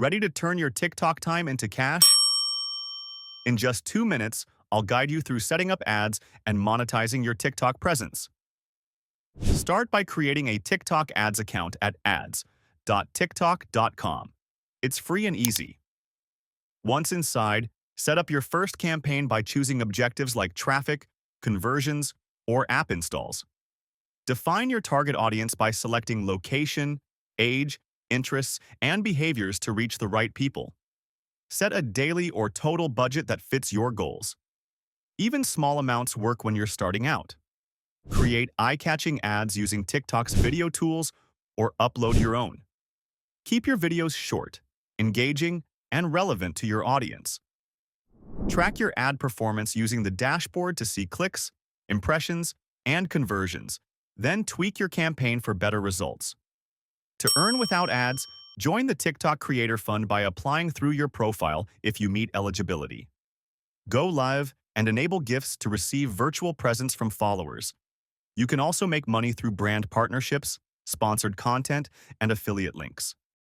Ready to turn your TikTok time into cash? In just 2 minutes, I'll guide you through setting up ads and monetizing your TikTok presence. Start by creating a TikTok ads account at ads.tiktok.com. It's free and easy. Once inside, set up your first campaign by choosing objectives like traffic, conversions, or app installs. Define your target audience by selecting location, age, interests, and behaviors to reach the right people. Set a daily or total budget that fits your goals. Even small amounts work when you're starting out. Create eye-catching ads using TikTok's video tools or upload your own. Keep your videos short, engaging, and relevant to your audience. Track your ad performance using the dashboard to see clicks, impressions, and conversions. Then tweak your campaign for better results. To earn without ads, join the TikTok Creator Fund by applying through your profile if you meet eligibility. Go live and enable gifts to receive virtual presents from followers. You can also make money through brand partnerships, sponsored content, and affiliate links.